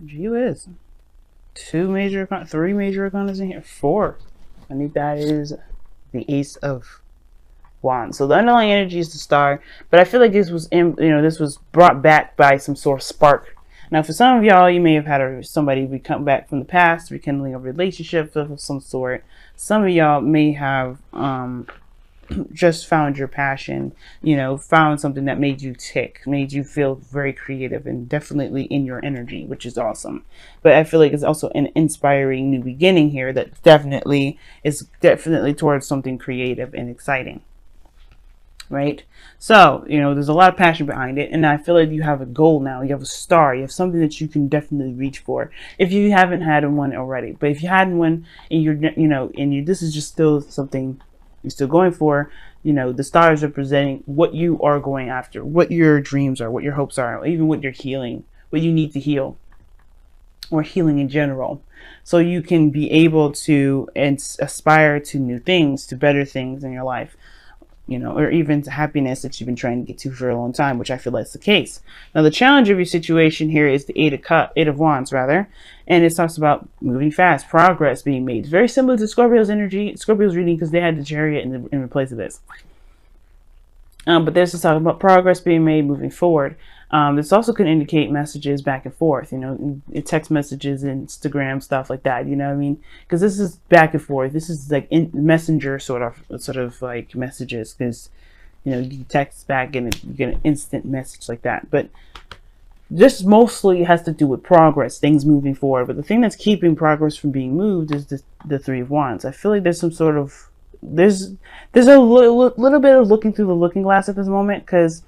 Gee whiz. Three major arcanas in here. Four. I think that is the Ace of Wands. So the underlying energy is the Star, but I feel like this was, this was brought back by some sort of spark. Now, for some of y'all, you may have had somebody come back from the past, rekindling a relationship of some sort. Some of y'all may have just found your passion, found something that made you tick, made you feel very creative and definitely in your energy, which is awesome. But I feel like it's also an inspiring new beginning here that is definitely towards something creative and exciting. Right? So, there's a lot of passion behind it, and I feel like you have a goal now. You have a star. You have something that you can definitely reach for. If you haven't had one already, but if you had one and this is just still something you're still going for, the stars are presenting what you are going after, what your dreams are, what your hopes are, even what you're healing, what you need to heal, or healing in general. So you can be able to aspire to new things, to better things in your life, or even to happiness that you've been trying to get to for a long time, which I feel that's the case. Now, the challenge of your situation here is the Eight of Wands, rather, and it talks about moving fast, progress being made. It's very similar to Scorpio's reading, because they had the Chariot in place of this. But this is talking about progress being made, moving forward. This also can indicate messages back and forth, text messages, Instagram, stuff like that, what I mean? Because this is back and forth. This is like messenger sort of like messages, because, you text back and you get an instant message like that. But this mostly has to do with progress, things moving forward. But the thing that's keeping progress from being moved is the Three of Wands. I feel like there's some sort of, there's a little bit of looking through the looking glass at this moment, because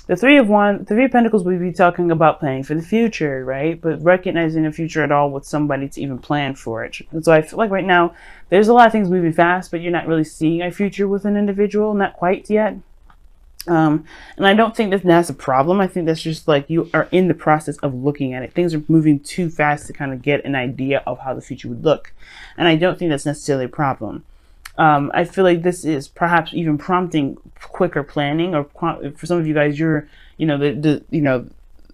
the Three of Pentacles, we'd be talking about planning for the future, right? But recognizing the future at all with somebody to even plan for it. And so I feel like right now, there's a lot of things moving fast, but you're not really seeing a future with an individual, not quite yet. And I don't think that's a problem. I think that's just like you are in the process of looking at it. Things are moving too fast to kind of get an idea of how the future would look. And I don't think that's necessarily a problem. I feel like this is perhaps even prompting quicker planning, or for some of you guys,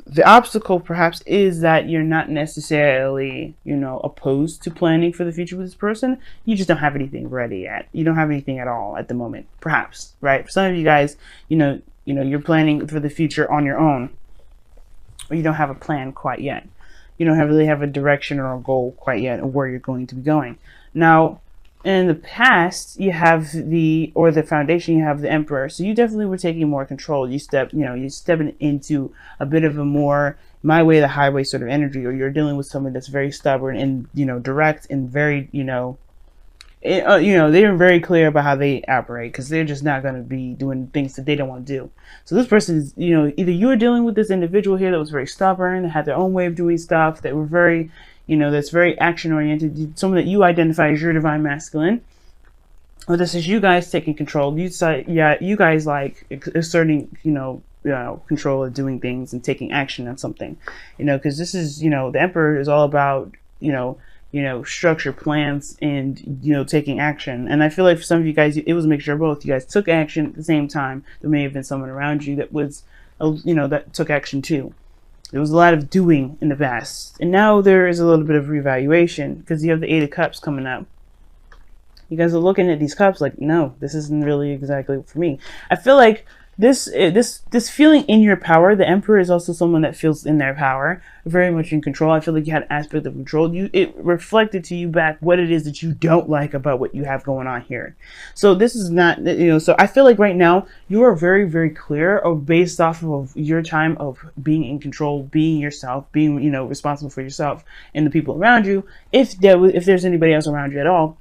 the obstacle perhaps is that you're not necessarily, opposed to planning for the future with this person. You just don't have anything ready yet. You don't have anything at all at the moment, perhaps, right? For some of you guys, you're planning for the future on your own, or you don't have a plan quite yet. You don't really have a direction or a goal quite yet of where you're going to be going. Now, in the past, you have the foundation, you have the Emperor. So you definitely were taking more control. You're stepping into a bit of a more my way, the highway sort of energy, or you're dealing with someone that's very stubborn and, direct and very, they're very clear about how they operate, because they're just not going to be doing things that they don't want to do. So this person is, either you are dealing with this individual here that was very stubborn, that had their own way of doing stuff, that were very, that's very action oriented, someone that you identify as your divine masculine. Or this is you guys taking control. You guys like asserting, control of doing things and taking action on something, because this is, the Emperor is all about, structure, plans, and, taking action. And I feel like for some of you guys, it was a mixture of both. You guys took action at the same time. There may have been someone around you that was, that took action too. There was a lot of doing in the past, and now there is a little bit of reevaluation, because you have the Eight of Cups coming up. You guys are looking at these cups like, no, this isn't really exactly for me. I feel like this feeling in your power. The Emperor is also someone that feels in their power, very much in control. I feel like you had an aspect of control. It reflected to you back what it is that you don't like about what you have going on here. So this is not, so I feel like right now you are very, very clear of, based off of your time of being in control, being yourself, being, responsible for yourself and the people around you. If there's anybody else around you at all,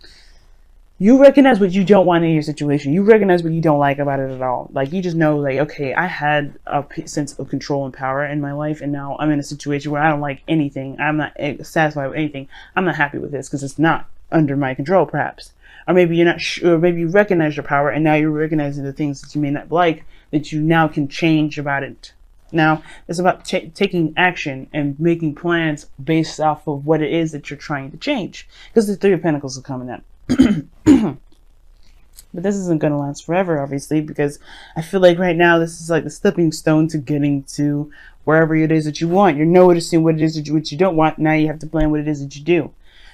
you recognize what you don't want in your situation. You recognize what you don't like about it at all. Like, you just know, like, okay, I had a sense of control and power in my life, and now I'm in a situation where I don't like anything. I'm not satisfied with anything. I'm not happy with this because it's not under my control, perhaps. Or maybe you're not sure. Maybe you recognize your power, and now you're recognizing the things that you may not like that you now can change about it. Now, it's about taking action and making plans based off of what it is that you're trying to change. Because the Three of Pentacles is coming up. But this isn't going to last forever, obviously, because I feel like right now this is like the stepping stone to getting to wherever it is that you want. You're noticing what it is that what you don't want. Now you have to plan what it is that you do.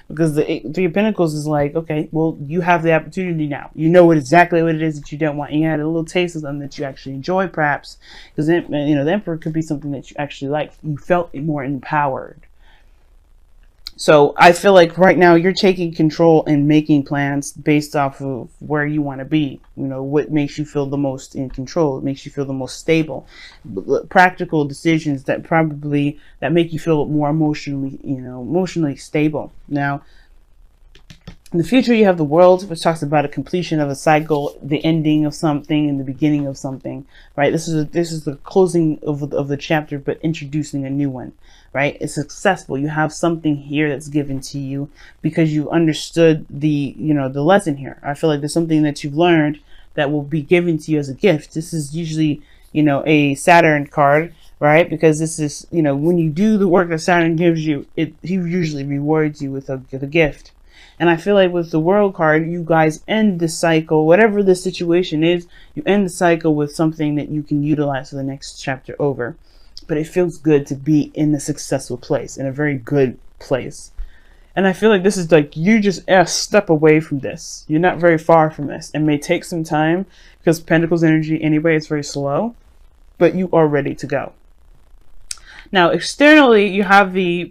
Because the Three of Pentacles is like, okay, well, you have the opportunity now. You know exactly what it is that you don't want. And you had a little taste of them that you actually enjoy, perhaps. Because, you know, the Emperor could be something that you actually like. You felt more empowered. So I feel like right now you're taking control and making plans based off of where you want to be. You know, what makes you feel the most in control. It makes you feel the most stable. Practical decisions that make you feel more emotionally, you know, emotionally stable. Now, in the future, you have the World, which talks about a completion of a cycle, the ending of something, and the beginning of something. Right? This is the closing of the chapter, but introducing a new one. Right? It's successful. You have something here that's given to you because you understood the lesson here. I feel like there's something that you've learned that will be given to you as a gift. This is usually, you know, a Saturn card, right? Because this is, you know, when you do the work that Saturn gives you, he usually rewards you with a gift. And I feel like with the World card, you guys end the cycle, whatever the situation is, you end the cycle with something that you can utilize for the next chapter over. But it feels good to be in a successful place, in a very good place. And I feel like this is like, you just a step away from this. You're not very far from this. It may take some time because Pentacles energy anyway is very slow, but you are ready to go. Now, externally, you have the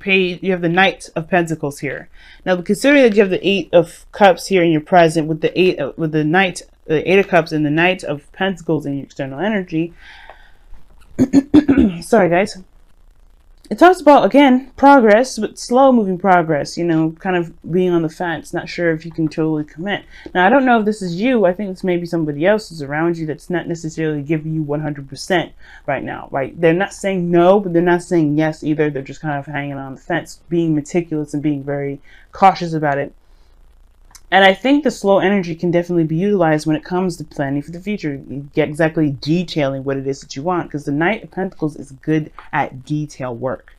Knight of Pentacles here. Now, considering that you have the 8 of Cups here in your present with the 8 of Cups and the Knight of Pentacles in your external energy. Sorry, guys. It talks about, again, progress, but slow moving progress, you know, kind of being on the fence, not sure if you can totally commit. Now, I don't know if this is you. I think it's maybe somebody else who's around you that's not necessarily giving you 100% right now, right? They're not saying no, but they're not saying yes either. They're just kind of hanging on the fence, being meticulous and being very cautious about it. And I think the slow energy can definitely be utilized when it comes to planning for the future. You get exactly detailing what it is that you want, because the Knight of Pentacles is good at detail work,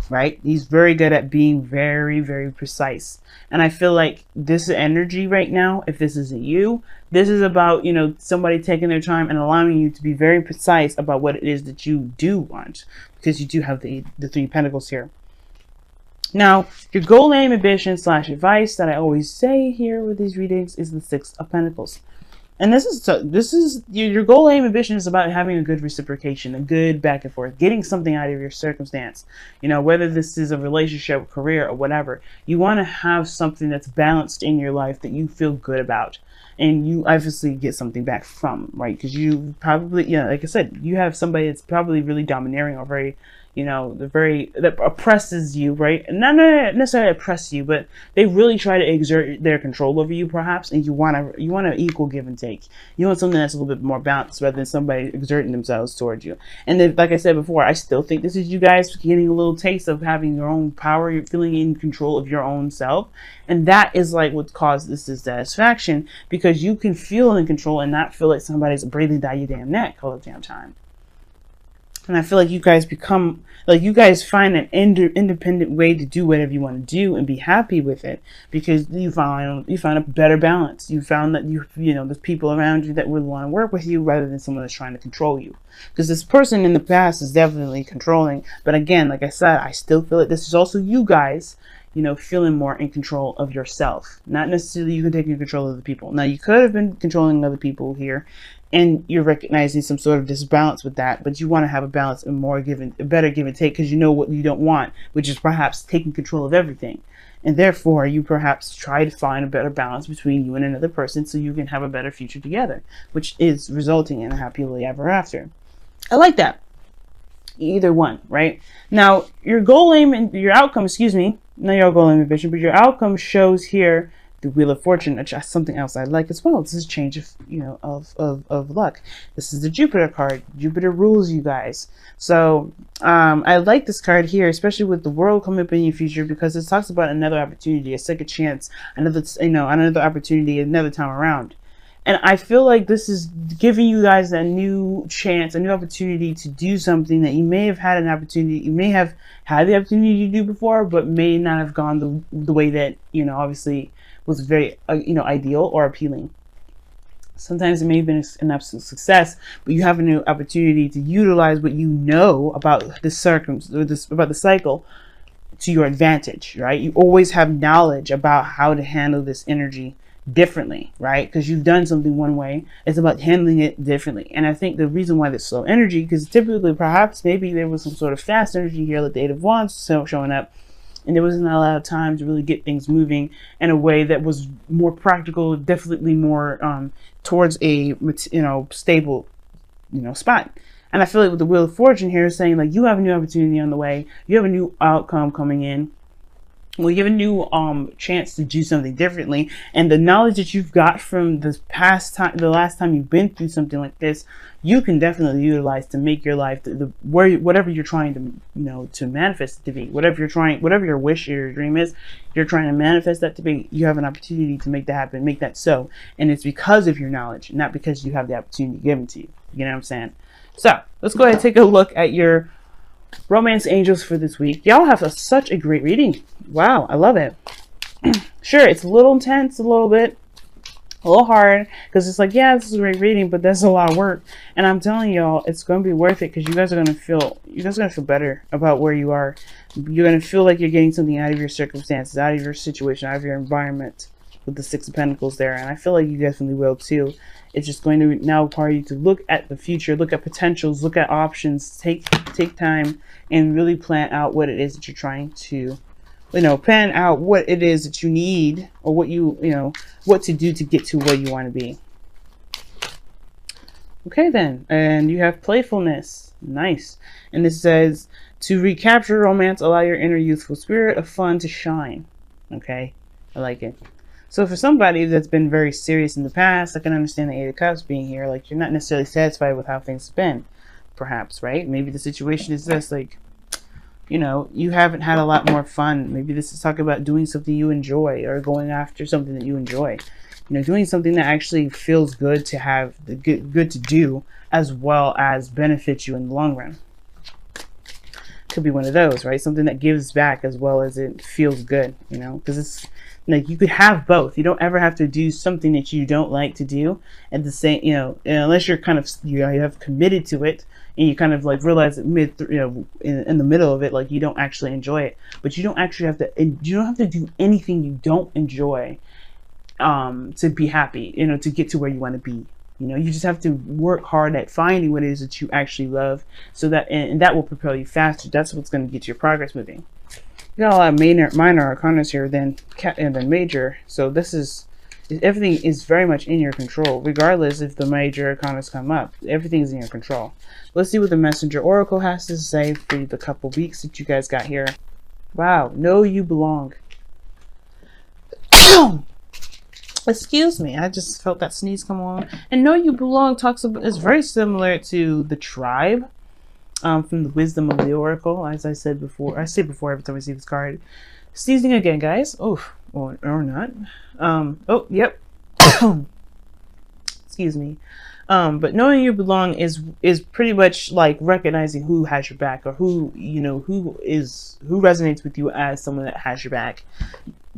right? He's very good at being very, very precise. And I feel like this energy right now, if this isn't you, this is about, you know, somebody taking their time and allowing you to be very precise about what it is that you do want, because you do have the Three Pentacles here. Now, your goal, aim, ambition / advice that I always say here with these readings is the Six of Pentacles. And this is your goal, aim, ambition is about having a good reciprocation, a good back and forth, getting something out of your circumstance. You know, whether this is a relationship, career, or whatever, you want to have something that's balanced in your life that you feel good about. And you obviously get something back from, right? Because you probably, you know, like I said, you have somebody that's probably really domineering or very, you know, that oppresses you, right? And not necessarily oppress you, but they really try to exert their control over you, perhaps. And you want an equal give and take. You want something that's a little bit more balanced rather than somebody exerting themselves towards you. And then, like I said before, I still think this is you guys getting a little taste of having your own power. You're feeling in control of your own self. And that is like what caused this dissatisfaction, because you can feel in control and not feel like somebody's breathing down your damn neck all the damn time. And I feel like you guys find an independent way to do whatever you want to do and be happy with it, because you found a better balance. You found that you know, there's people around you that would want to work with you rather than someone that's trying to control you. Because this person in the past is definitely controlling. But again, like I said, I still feel like this is also you guys, you know, feeling more in control of yourself. Not necessarily you can take control of the people. Now, you could have been controlling other people here, and you're recognizing some sort of disbalance with that, but you want to have a balance and a better give and take, because you know what you don't want, which is perhaps taking control of everything. And therefore, you perhaps try to find a better balance between you and another person so you can have a better future together, which is resulting in a happily ever after. I like that. Either one, right? Now, your goal, aim, and your outcome, not your goal, aim, ambition, but your outcome shows here the Wheel of Fortune, which is something else I like as well. This is a change of, you know, of luck. This is the Jupiter card. Jupiter rules you guys. So I like this card here, especially with the World coming up in your future, because it talks about another opportunity, a second chance, another opportunity, another time around. And I feel like this is giving you guys a new chance, a new opportunity to do something that you may have had you may have had the opportunity to do before, but may not have gone the way that, you know, obviously was very, you know, ideal or appealing. Sometimes it may have been an absolute success, but you have a new opportunity to utilize what you know about the about the cycle to your advantage, right? You always have knowledge about how to handle this energy differently, right? Because you've done something one way, it's about handling it differently. And I think the reason why there's slow energy, because typically perhaps maybe there was some sort of fast energy here, like the Eight of Wands showing up, and there wasn't a lot of time to really get things moving in a way that was more practical, definitely more towards a stable spot. And I feel like with the Wheel of Fortune here is saying, like, you have a new opportunity on the way, you have a new outcome coming in. Well, you have a new chance to do something differently, and the knowledge that you've got from this past time, the last time you've been through something like this, you can definitely utilize to make your life whatever you're trying to to manifest it to be, whatever your wish or your dream is, you're trying to manifest that to be. You have an opportunity to make that happen, make that so, and it's because of your knowledge, not because you have the opportunity given to you. You know what I'm saying? So let's go ahead and take a look at your romance angels for this week. Y'all have such a great reading. Wow, I love it. Sure, it's a little intense, a little hard, because it's like, yeah, this is a great reading, but that's a lot of work. And I'm telling y'all, it's going to be worth it, because you guys are going to feel better about where you are. You're going to feel like you're getting something out of your circumstances, out of your situation, out of your environment, with the Six of Pentacles there. And I feel like you definitely will too. It's just going to now require you to look at the future, look at potentials, look at options, take time and really plan out what it is that you're trying to, plan out what it is that you need, or what what to do to get to where you want to be. Okay then, and you have playfulness. Nice. And this says, to recapture romance, allow your inner youthful spirit of fun to shine. Okay, I like it. So for somebody that's been very serious in the past, I can understand the Eight of Cups being here. Like, you're not necessarily satisfied with how things have been, perhaps, right? Maybe the situation is this, like, you haven't had a lot more fun. Maybe this is talking about doing something you enjoy, or going after something that you enjoy. Doing something that actually feels good to have, good to do, as well as benefits you in the long run. Could be one of those, right? Something that gives back as well as it feels good, because it's like you could have both. You don't ever have to do something that you don't like to do at the same, unless you're kind of, you have committed to it, and you kind of like realize that in the middle of it, like, you don't actually enjoy it. But you don't actually have to, you don't have to do anything you don't enjoy to be happy, to get to where you want to be. You just have to work hard at finding what it is that you actually love, so that, and that will propel you faster. That's what's going to get your progress moving. You got a lot of minor arcanas here than major, so everything is very much in your control, regardless if the major arcanas come up. Everything is in your control. Let's see what the Messenger Oracle has to say for the couple weeks that you guys got here. Wow, know you belong. Excuse me, I just felt that sneeze come on. And know you belong is very similar to the tribe. From the Wisdom of the Oracle, as I said before. I say before every time I see this card. Sneezing again, guys. Oh, or not. Oh, yep. Excuse me. But knowing you belong is pretty much like recognizing who has your back, or who resonates with you as someone that has your back.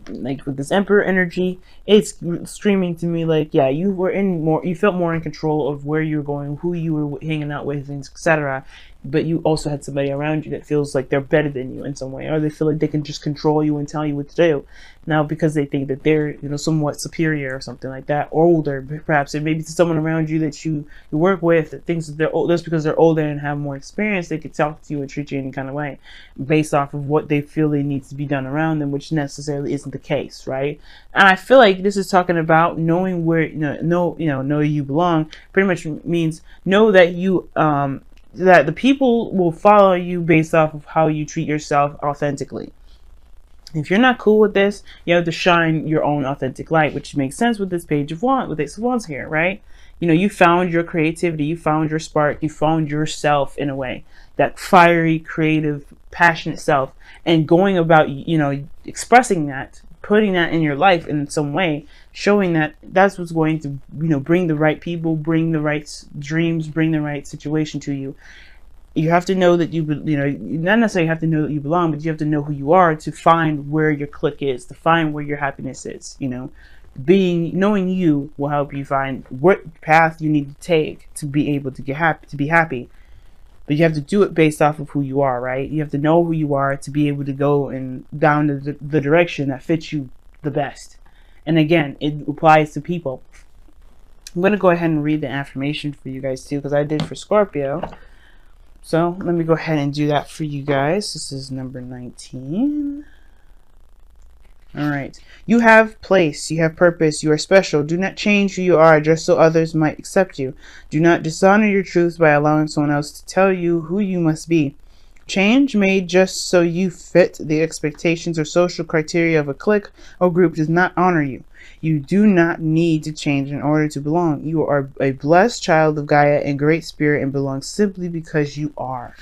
Like with this Emperor energy, it's screaming to me like, yeah, you felt more in control of where you were going, who you were hanging out with, things, etc. But you also had somebody around you that feels like they're better than you in some way, or they feel like they can just control you and tell you what to do. Now, because they think that they're, somewhat superior or something like that, or older, perhaps, and maybe to someone around you that you work with that thinks that they're old, just because they're older and have more experience, they could talk to you and treat you any kind of way based off of what they feel they needs to be done around them, which necessarily isn't the case, right? And I feel like this is talking about knowing where, know you belong. Pretty much means know that you, that the people will follow you based off of how you treat yourself authentically. If you're not cool with this, you have to shine your own authentic light, which makes sense with this Page of Wands, with Ace of Wands here, right? You found your creativity, you found your spark, you found yourself in a way, that fiery, creative, passionate self, and going about, expressing that, putting that in your life in some way, showing that that's what's going to, bring the right people, bring the right dreams, bring the right situation to you. You have to know that not necessarily have to know that you belong, but you have to know who you are to find where your click is, to find where your happiness is, knowing you will help you find what path you need to take to be able to get happy, to be happy. But you have to do it based off of who you are, right? You have to know who you are to be able to go and down the direction that fits you the best. And again, it applies to people. I'm going to go ahead and read the affirmation for you guys too, because I did for Scorpio. So let me go ahead and do that for you guys. This is number 19. All right. You have place. You have purpose. You are special. Do not change who you are just so others might accept you. Do not dishonor your truth by allowing someone else to tell you who you must be. Change made just so you fit the expectations or social criteria of a clique or group does not honor you. You do not need to change in order to belong. You are a blessed child of Gaia and great spirit and belong simply because you are.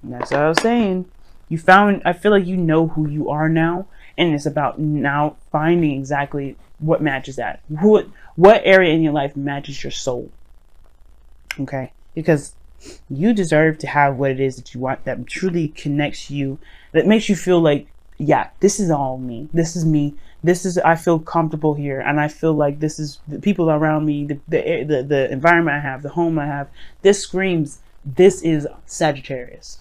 And that's what I was saying. I feel like you know who you are now. And it's about now finding exactly what matches that. What area in your life matches your soul. Okay? Because you deserve to have what it is that you want, that truly connects you, that makes you feel like, yeah, this is all me. This is me. I feel comfortable here. And I feel like this is the people around me, the environment I have, the home I have. This screams, this is Sagittarius.